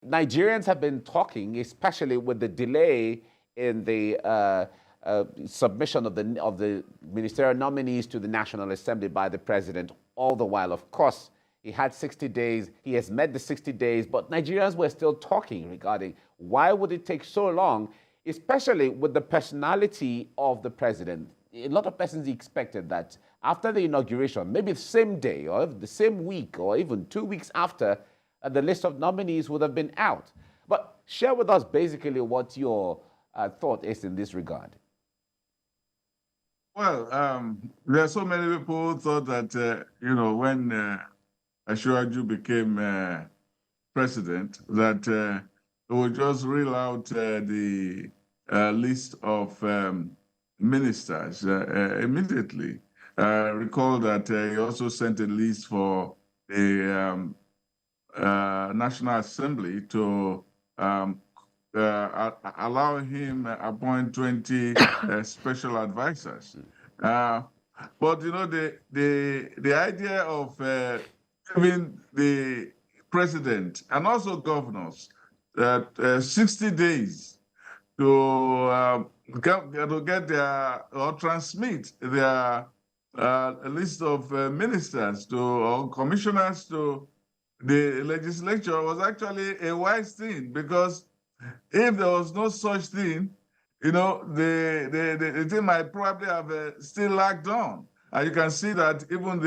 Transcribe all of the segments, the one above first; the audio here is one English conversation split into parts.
Nigerians have been talking, especially with the delay in the submission of the ministerial nominees to the National Assembly by the president. All the while, of course, he had 60 days. He has met the 60 days, but Nigerians were still talking regarding why would it take so long, especially with the personality of the president. A lot of persons expected that after the inauguration, maybe the same day or the same week or even 2 weeks after, the list of nominees would have been out. But share with us basically what your thought is in this regard. Well, there are so many people who thought that, when Ashwaju became president, that they would just reel out the list of ministers immediately. Recall that he also sent a list for the National Assembly to allow him appoint 20 special advisors. But the idea of giving the president and also governors 60 days to get their or transmit their list of ministers or commissioners to the legislature was actually a wise thing, because if there was no such thing, the thing might probably have still lagged on. And you can see that even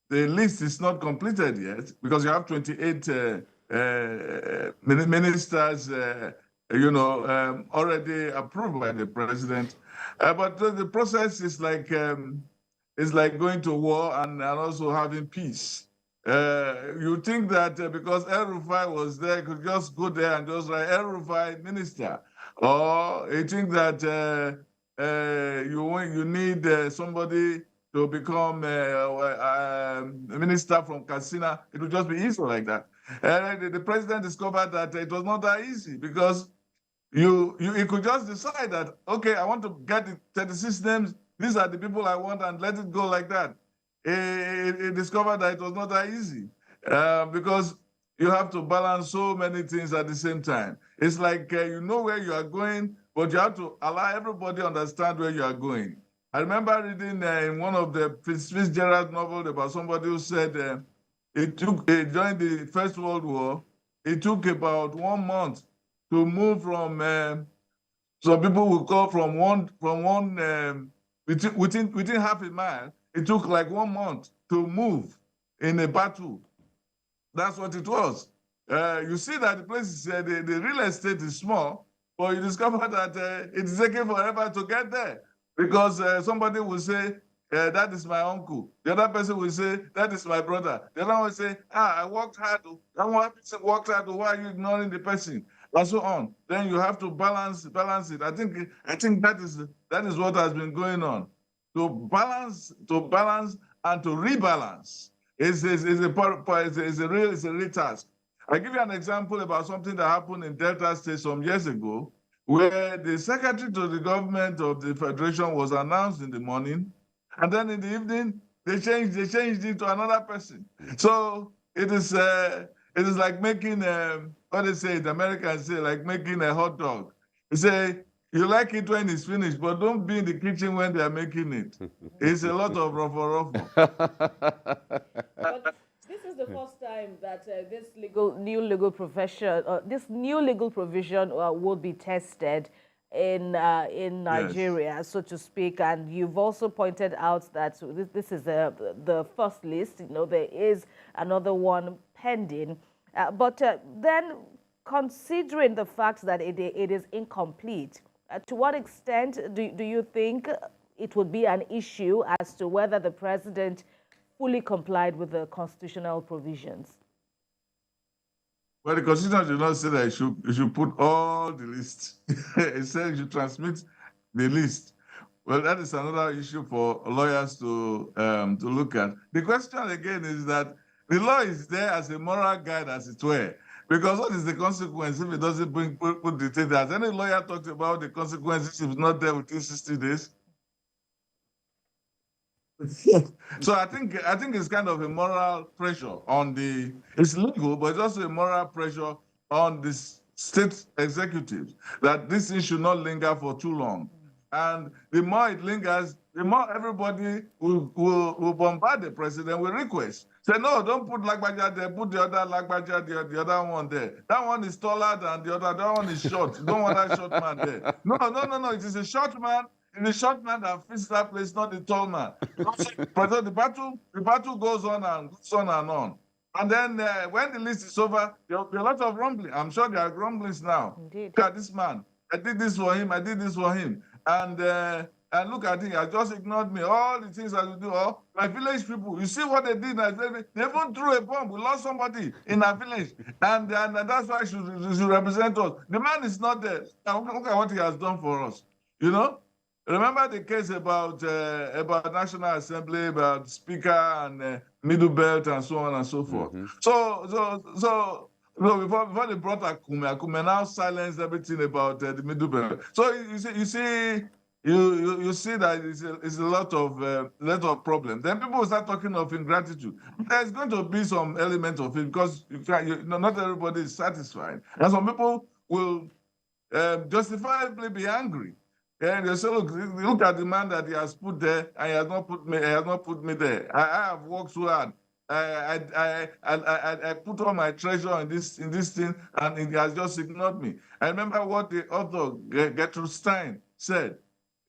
the list is not completed yet, because you have 28 ministers, already approved by the president. But the process is like going to war and also having peace. You think that because El Rufai was there, you could just go there and just write El Rufai minister, or you think that you need somebody to become a minister from Katsina. It would just be easy like that. The president discovered that it was not that easy, because you could just decide that, okay, I want to get the 36 names. These are the people I want, and let it go like that. He discovered that it was not that easy, because you have to balance so many things at the same time. It's like you know where you are going, but you have to allow everybody to understand where you are going. I remember reading in one of the Fitzgerald novels about somebody who said during the First World War, it took about 1 month to move from. Some people will call from one within half a mile. It took like 1 month to move in a battle. That's what it was. You see that the place is, the real estate is small, but you discover that it's taking forever to get there, because somebody will say, that is my uncle. The other person will say, that is my brother. The other one will say, I worked hard. That one person worked hard. Why are you ignoring the person? And so on. Then you have to balance it. I think that is what has been going on. To balance and to rebalance is a real task. I'll give you an example about something that happened in Delta State some years ago, where the secretary to the government of the federation was announced in the morning, and then in the evening they changed it to another person. So it is like making what they say, the Americans say, like making a hot dog. They say, you like it when it's finished, but don't be in the kitchen when they are making it. It's a lot of ruffle. But this is the first time that this new legal provision will be tested in Nigeria, yes, so to speak. And you've also pointed out that this is the first list. There is another one pending, but then considering the fact that it is incomplete, to what extent do you think it would be an issue as to whether the president fully complied with the constitutional provisions? Well, the Constitution did not say that you should put all the list. It said you should transmit the list. Well, that is another issue for lawyers to look at. The question again is that the law is there as a moral guide, as it were. Because what is the consequence if it doesn't put the thing? Has any lawyer talked about the consequences if it's not there within 60 days? So I think it's kind of a moral pressure on it's legal, but it's also a moral pressure on the state executives that this thing should not linger for too long. And the more it lingers, the more everybody will bombard the president with requests. Say, no, don't put Lagbaja there, put the other Lagbaja there, the other one there. That one is taller than the other, that one is short. You don't want that short man there. No, it is a short man. It is a short man that fits that place, not the tall man. So the battle goes on and goes on and on. And then when the list is over, there will be a lot of rumbling. I'm sure there are rumblings now. Indeed. Look at this man. I did this for him. I did this for him. And look at him. I just ignored me. All the things I do. Oh, my village people. You see what they did? They even threw a bomb. We lost somebody in our village. And that's why he should represent us. The man is not there. Look at what he has done for us. You know? Remember the case about National Assembly, about Speaker and Middle Belt and so on and so forth. So before they brought Akume now silenced everything about the Middle Belt. So you see that it's a lot of problems. Then people will start talking of ingratitude. There's going to be some element of it because not everybody is satisfied, and some people will justifiably be angry. And they say, look at the man that he has put there, and he has not put me there. I have worked so hard. I put all my treasure in this thing, and he has just ignored me. I remember what the author Gertrude Stein said.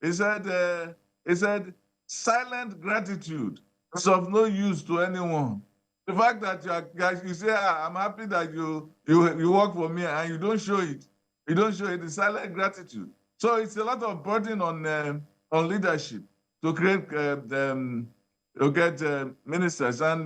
He said, silent gratitude is of no use to anyone. The fact that you say, I'm happy that you work for me, and you don't show it. You don't show it. It's silent gratitude. So it's a lot of burden on leadership to create to get ministers, and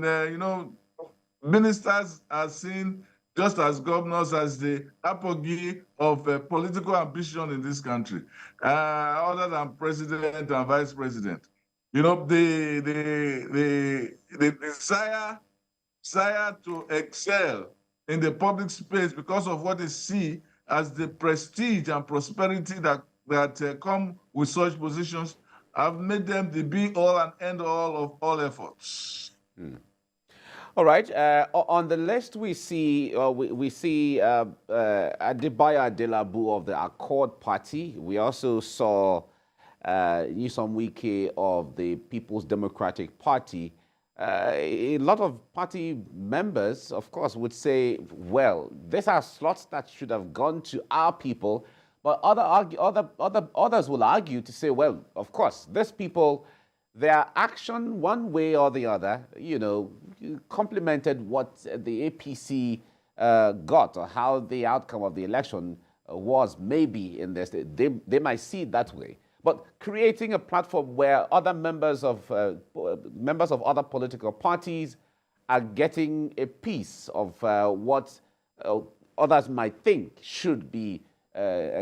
ministers are seen just as governors as the apogee of political ambition in this country, other than president and vice president. You know, the desire to excel in the public space because of what they see as the prestige and prosperity that come with such positions have made them the be-all and end-all of all efforts. All right. On the list, we see Adebayo Adelabu of the Accord Party. We also saw Nyesom Wike of the People's Democratic Party. A lot of party members, of course, would say, well, these are slots that should have gone to our people. But others will argue to say, well, of course, these people, their action one way or the other, complemented what the APC got, or how the outcome of the election was maybe in this. They might see it that way. But creating a platform where other members of other political parties are getting a piece of what others might think should be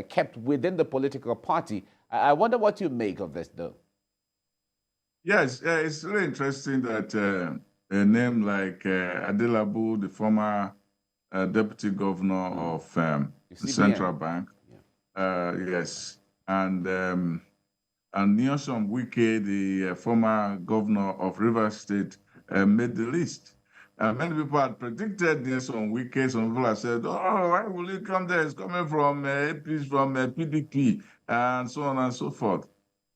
kept within the political party. I wonder what you make of this, though. Yes, it's really interesting that a name like Adelabu, the former deputy governor of the Central Bank, yes, and Nyesom Wike, the former governor of Rivers State, made the list. Many people had predicted Nyesom Wike. Some people have said, oh, why will he come there? It's coming from PDP, and so on and so forth.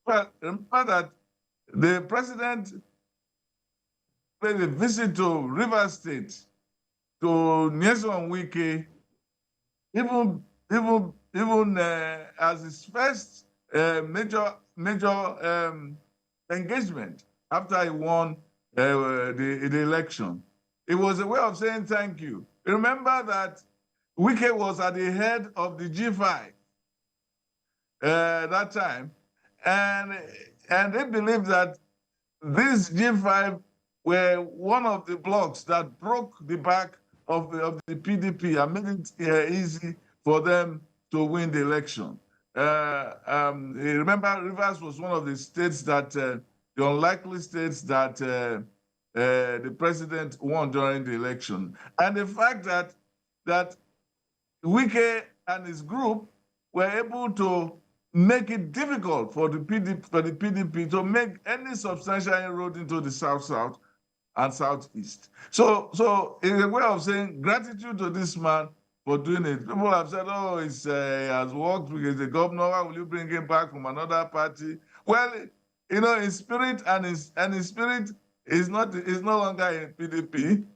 But remember that the president paid a visit to Rivers State, to Nyesom Wike, even as his first major engagement after he won the election. It was a way of saying thank you. Remember that Wike was at the head of the G5 that time, and they believed that these G5 were one of the blocks that broke the back of the PDP and made it easy for them to win the election. Remember, Rivers was one of the states that, the unlikely states that the president won during the election. And the fact that Wike and his group were able to make it difficult for the PDP to make any substantial inroad into the South and Southeast. So it's a way of saying gratitude to this man for doing it. People have said, oh, he has worked with the governor. Why will you bring him back from another party? Well, in spirit and in spirit is no longer in PDP.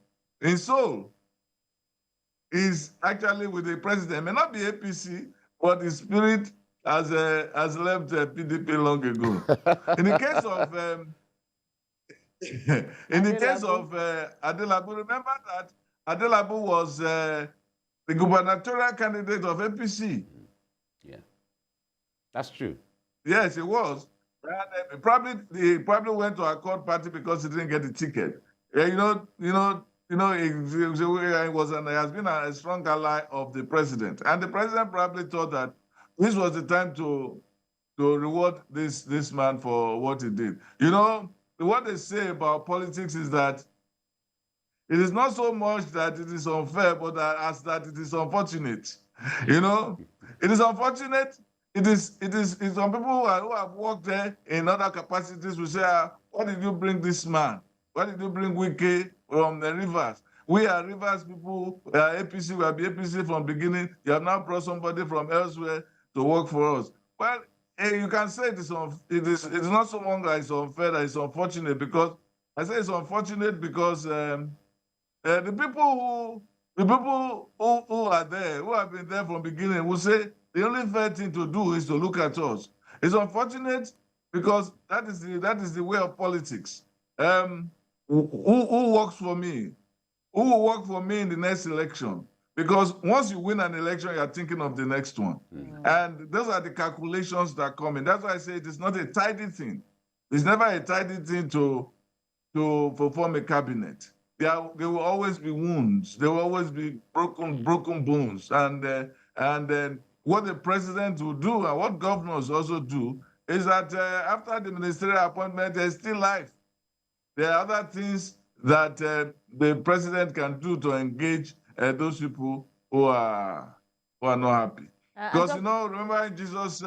In soul, is actually with the president. It may not be APC, but his spirit has left PDP long ago. In the case of Adelabu, remember that Adelabu was the gubernatorial candidate of APC. Yeah, that's true. Yes, it was. And he probably went to a court party because he didn't get the ticket. He has been a strong ally of the president, and the president probably thought that this was the time to reward this man for what he did. What they say about politics is that it is not so much that it is unfair, but as that it is unfortunate. It is unfortunate. It is some people who have worked there in other capacities will say, why did you bring this man? Why did you bring Wike from the Rivers? We are Rivers people, we are APC, we have been APC from beginning. You have now brought somebody from elsewhere to work for us. Well, you can say it is not so long that it's unfair, that it's unfortunate, because I say it's unfortunate because the people who are there, who have been there from beginning, will say the only fair thing to do is to look at us. It's unfortunate because that is the way of politics. Who works for me? Who will work for me in the next election? Because once you win an election, you're thinking of the next one. And those are the calculations that come in. That's why I say it is not a tidy thing. It's never a tidy thing to form a cabinet. There will always be wounds. There will always be broken bones. And then what the president will do and what governors also do is that after the ministerial appointment, there's still life. There are other things that the president can do to engage those people who are not happy. Because remember Jesus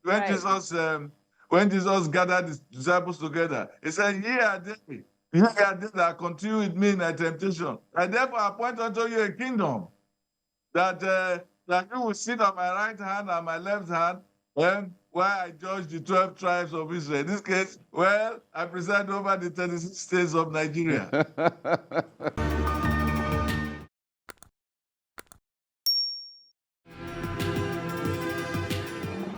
when Jesus gathered his disciples together, he said, "Ye are they that continue with me in my temptation. I therefore appoint unto you a kingdom that you will sit on my right hand and my left hand, while I judge the 12 tribes of Israel." In this case, I preside over the 36 states of Nigeria.